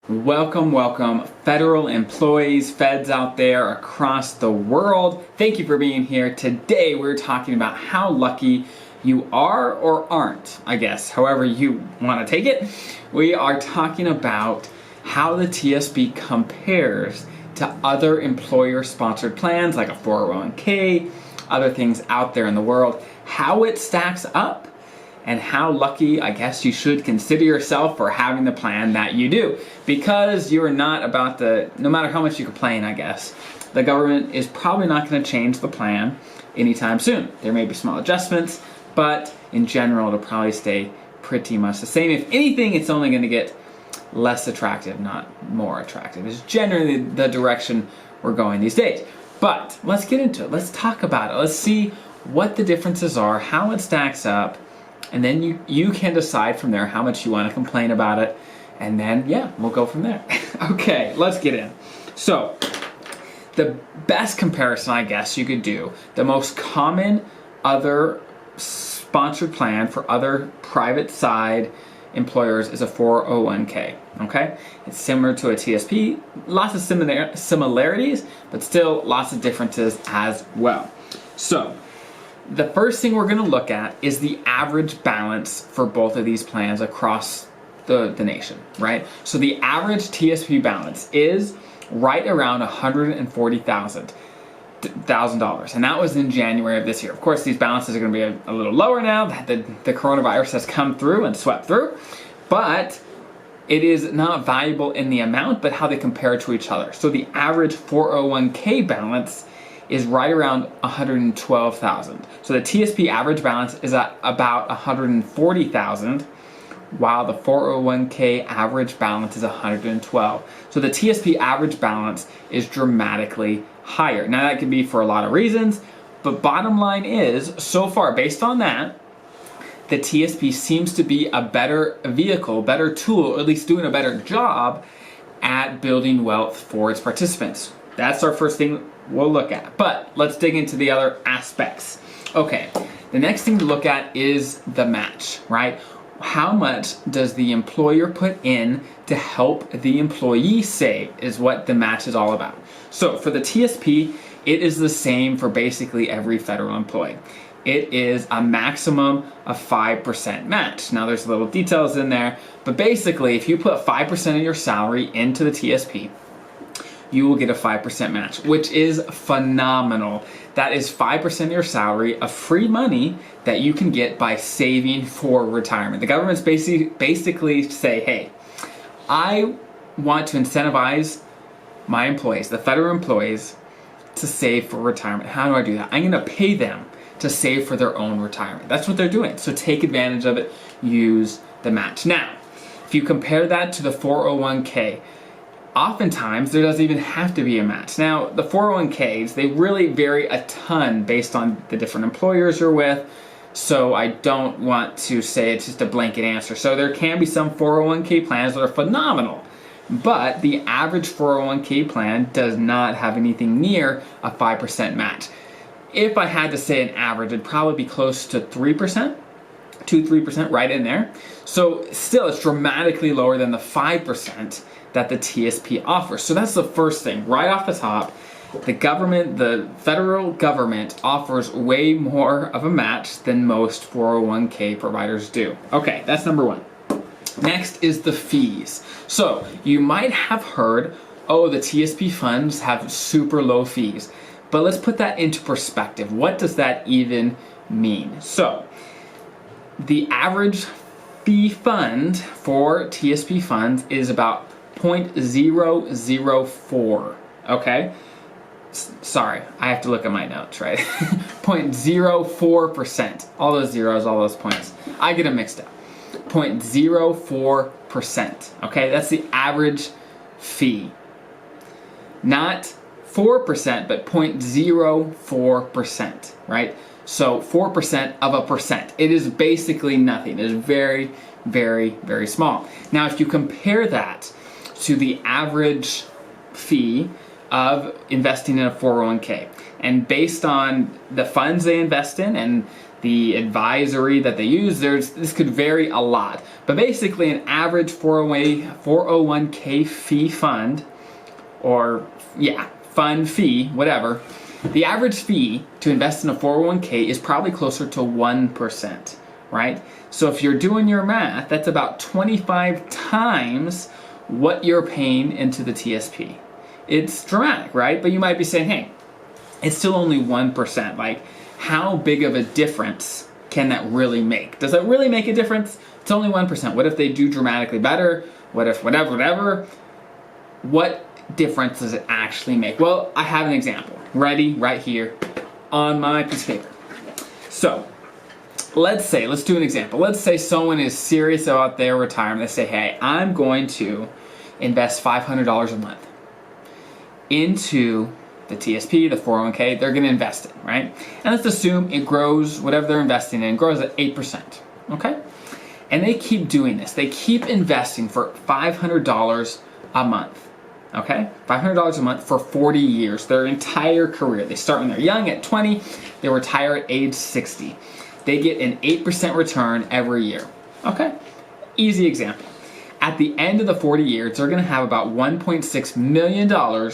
Welcome, welcome, federal employees, feds out there across the world. Thank you for being here. Today we're talking about how lucky you are or aren't, I guess, however you want to take it. We are talking about how the TSP compares to other employer-sponsored plans like a 401k, other things out there in the world, how it stacks up, and how lucky, I guess, you should consider yourself for having the plan that you do. Because you're not about to, no matter how much you complain, I guess, the government is probably not going to change the plan anytime soon. There may be small adjustments, but in general, it'll probably stay pretty much the same. If anything, it's only going to get less attractive, not more attractive. It's generally the direction we're going these days. But let's get into it. Let's talk about it. Let's see what the differences are, how it stacks up, and then you can decide from there how much you want to complain about it. And then, yeah, we'll go from there. Okay, let's get in. So, the best comparison, I guess, you could do, the most common other sponsored plan for other private side employers is a 401k, okay? It's similar to a TSP, lots of similarities, but still lots of differences as well. So, the first thing we're going to look at is the average balance for both of these plans across the nation, right? So the average TSP balance is right around $140,000, and that was in January of this year. Of course, these balances are going to be a little lower now that the coronavirus has come through and swept through, but it is not valuable in the amount, but how they compare to each other. So the average 401k balance is right around 112,000. So the TSP average balance is at about 140,000, while the 401k average balance is 112. So the TSP average balance is dramatically higher. Now that could be for a lot of reasons, but bottom line is, so far based on that, the TSP seems to be a better vehicle, better tool, or at least doing a better job at building wealth for its participants. That's our first thing we'll look at. But let's dig into the other aspects. Okay, the next thing to look at is the match, right? How much does the employer put in to help the employee save is what the match is all about. So for the TSP, it is the same for basically every federal employee. It is a maximum of 5% match. Now there's little details in there, but basically if you put 5% of your salary into the TSP, you will get a 5% match, which is phenomenal. That is 5% of your salary of free money that you can get by saving for retirement. The government's basically say, hey, I want to incentivize my employees, the federal employees, to save for retirement. How do I do that? I'm gonna pay them to save for their own retirement. That's what they're doing. So take advantage of it, use the match. Now, if you compare that to the 401k, oftentimes there doesn't even have to be a match. Now, the 401ks, they really vary a ton based on the different employers you're with, so I don't want to say it's just a blanket answer. So there can be some 401k plans that are phenomenal, but the average 401k plan does not have anything near a 5% match. If I had to say an average, it'd probably be close to 3%, 2-3%, right in there. So still, it's dramatically lower than the 5% that the TSP offers. So that's the first thing, right off the top. The government, the federal government, offers way more of a match than most 401k providers do. Okay, that's number one. Next is the fees. So you might have heard, oh, the TSP funds have super low fees. But let's put that into perspective. What does that even mean? So the average fee fund for TSP funds is about 0.004, okay? Sorry, I have to look at my notes, right? 0.04%. All those zeros, all those points. I get them mixed up. 0.04%, okay? That's the average fee. Not 4%, but 0.04%, right? So 4% of a percent. It is basically nothing. It is very, very, very small. Now, if you compare that to the average fee of investing in a 401k, and based on the funds they invest in and the advisory that they use. This could vary a lot. But basically an average 401k fee fund, or fund fee, whatever, the average fee to invest in a 401k is probably closer to 1%, right? So if you're doing your math, that's about 25 times what you're paying into the TSP. It's dramatic, right? But you might be saying, hey, it's still only 1%. Like, how big of a difference can that really make? Does that really make a difference? It's only 1%. What if they do dramatically better? What if whatever? What difference does it actually make? Well, I have an example ready right here on my piece of paper. So let's do an example. Let's say someone is serious about their retirement. They say, hey, I'm going to invest $500 a month into the TSP, the 401k. They're going to invest it, right? And let's assume it grows, whatever they're investing in grows at 8%, okay? And they keep doing this. They keep investing for $500 a month, okay? $500 a month for 40 years, their entire career. They start when they're young at 20, they retire at age 60. They get an 8% return every year, okay? Easy example. At the end of the 40 years, they're gonna have about $1.6 million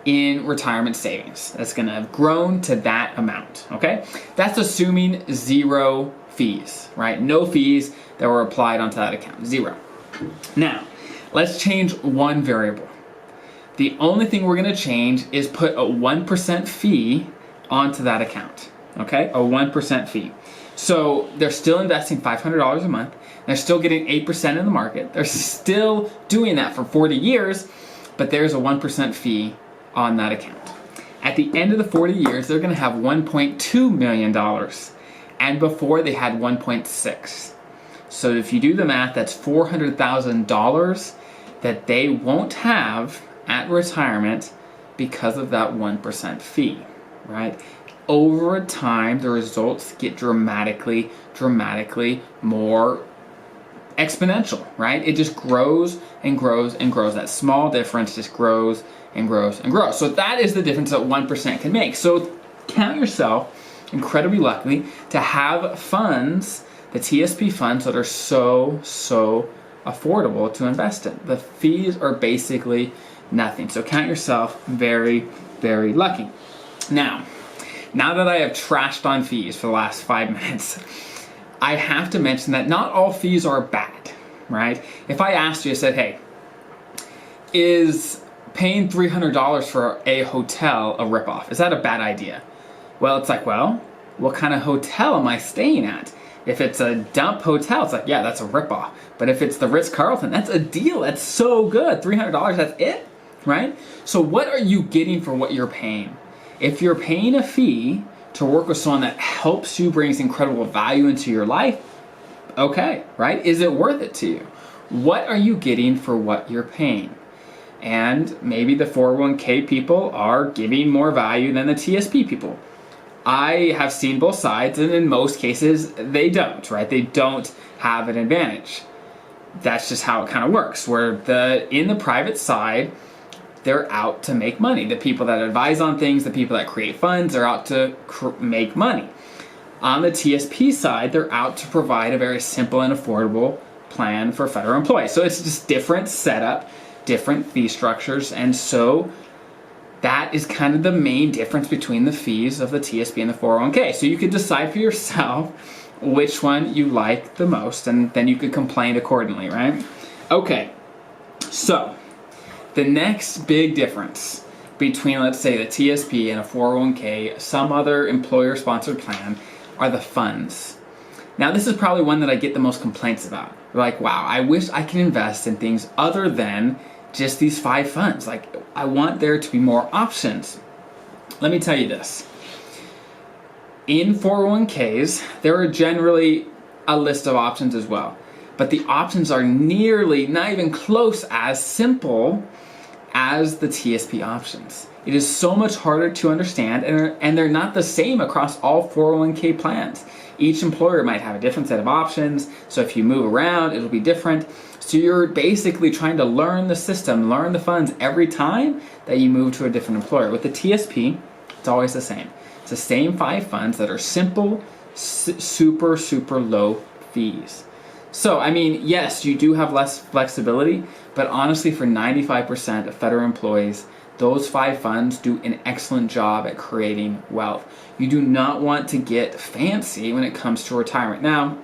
in retirement savings. That's gonna have grown to that amount, okay? That's assuming zero fees, right? No fees that were applied onto that account, zero. Now, let's change one variable. The only thing we're gonna change is put a 1% fee onto that account, okay? A 1% fee. So they're still investing $500 a month. They're still getting 8% in the market. They're still doing that for 40 years, but there's a 1% fee on that account. At the end of the 40 years, they're gonna have $1.2 million. And before they had 1.6. So if you do the math, that's $400,000 that they won't have at retirement because of that 1% fee, right? Over time, the results get dramatically more exponential, right? It just grows and grows and grows. That small difference just grows and grows and grows. So that is the difference that 1% can make. So count yourself incredibly lucky to have funds, the TSP funds, that are so affordable to invest in. The fees are basically nothing. So count yourself very lucky. Now that I have trashed on fees for the last 5 minutes, I have to mention that not all fees are bad, right? If I asked you, I said, hey, is paying $300 for a hotel a ripoff? Is that a bad idea? Well, it's like, well, what kind of hotel am I staying at? If it's a dump hotel, it's like, yeah, that's a ripoff. But if it's the Ritz-Carlton, that's a deal. That's so good. $300, that's it, right? So what are you getting for what you're paying? If you're paying a fee to work with someone that helps you, brings incredible value into your life, okay, right? Is it worth it to you? What are you getting for what you're paying? And maybe the 401k people are giving more value than the TSP people. I have seen both sides, and in most cases, they don't, right? They don't have an advantage. That's just how it kind of works, where in the private side, they're out to make money. The people that advise on things, the people that create funds, are out to make money. On the TSP side, they're out to provide a very simple and affordable plan for federal employees. So it's just different setup, different fee structures, and so that is kind of the main difference between the fees of the TSP and the 401k. So you could decide for yourself which one you like the most, and then you could complain accordingly, right? Okay, so the next big difference between, let's say, the TSP and a 401k, some other employer-sponsored plan, are the funds. Now, this is probably one that I get the most complaints about. They're like, wow, I wish I could invest in things other than just these 5 funds. Like, I want there to be more options. Let me tell you this. In 401ks, there are generally a list of options as well. But the options are nearly, not even close, as simple as the TSP options. It is so much harder to understand, and they're not the same across all 401k plans. Each employer might have a different set of options, so if you move around, it'll be different. So you're basically trying to learn the system, learn the funds every time that you move to a different employer. With the TSP, it's always the same. It's the same 5 funds that are simple, super, super low fees. So, I mean, yes, you do have less flexibility, but honestly, for 95% of federal employees, those 5 funds do an excellent job at creating wealth. You do not want to get fancy when it comes to retirement. Now,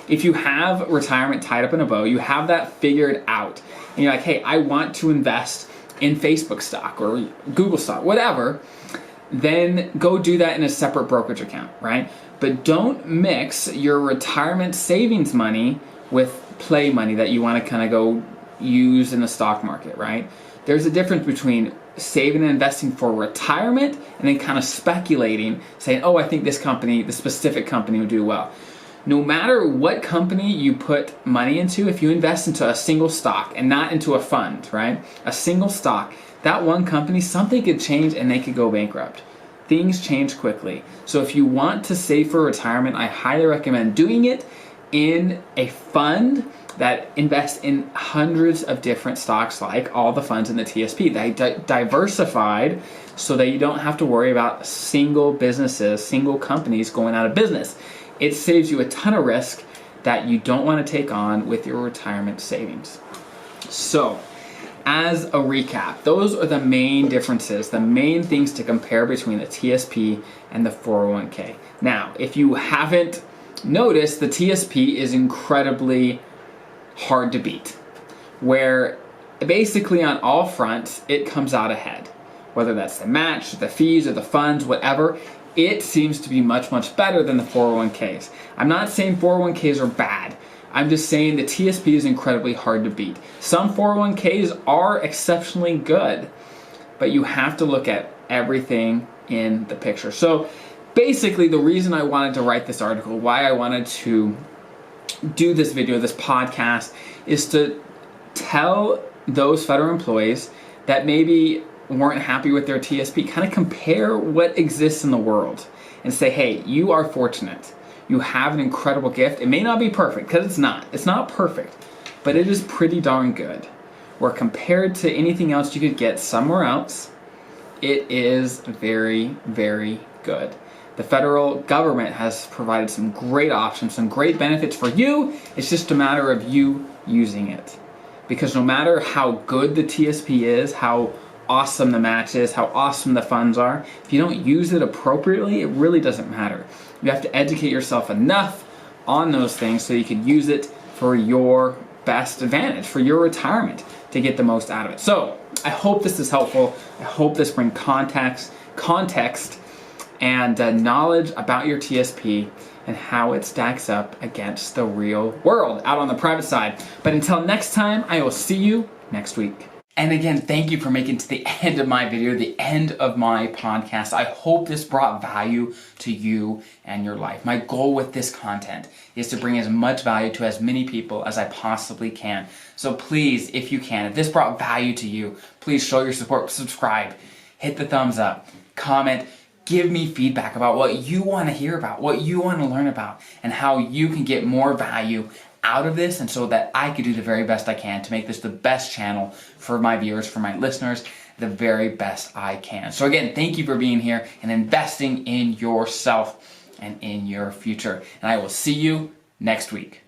if you have retirement tied up in a bow, you have that figured out, and you're like, hey, I want to invest in Facebook stock or Google stock, whatever, then go do that in a separate brokerage account, right? But don't mix your retirement savings money with play money that you want to kind of go use in the stock market, right? There's a difference between saving and investing for retirement and then kind of speculating, saying, oh, I think this company, the specific company will do well. No matter what company you put money into, if you invest into a single stock and not into a fund, right? A single stock, that one company, something could change and they could go bankrupt. Things change quickly. So if you want to save for retirement, I highly recommend doing it in a fund that invests in hundreds of different stocks, like all the funds in the TSP. They diversified so that you don't have to worry about single businesses, single companies going out of business. It saves you a ton of risk that you don't want to take on with your retirement savings. So, as a recap, those are the main differences, the main things to compare between the TSP and the 401k. Now, if you haven't noticed, the TSP is incredibly hard to beat, where basically on all fronts, it comes out ahead. Whether that's the match, the fees, or the funds, whatever, it seems to be much, much better than the 401ks. I'm not saying 401ks are bad. I'm just saying the TSP is incredibly hard to beat. Some 401ks are exceptionally good, but you have to look at everything in the picture. So basically, the reason I wanted to write this article, why I wanted to do this video, this podcast, is to tell those federal employees that maybe weren't happy with their TSP, kind of compare what exists in the world and say, hey, you are fortunate. You have an incredible gift. It may not be perfect, because it's not. It's not perfect, but it is pretty darn good. Where compared to anything else you could get somewhere else, it is very, very good. The federal government has provided some great options, some great benefits for you. It's just a matter of you using it. Because no matter how good the TSP is, how awesome the match is, how awesome the funds are, if you don't use it appropriately, it really doesn't matter. You have to educate yourself enough on those things so you can use it for your best advantage, for your retirement, to get the most out of it. So I hope this is helpful. I hope this brings context and knowledge about your TSP and how it stacks up against the real world out on the private side. But until next time, I will see you next week. And again, thank you for making it to the end of my video, the end of my podcast. I hope this brought value to you and your life. My goal with this content is to bring as much value to as many people as I possibly can. So please, if you can, if this brought value to you, please show your support, subscribe, hit the thumbs up, comment, give me feedback about what you want to hear about, what you want to learn about, and how you can get more value out of this, and so that I could do the very best I can to make this the best channel for my viewers, for my listeners, the very best I can. So again, thank you for being here and investing in yourself and in your future. And I will see you next week.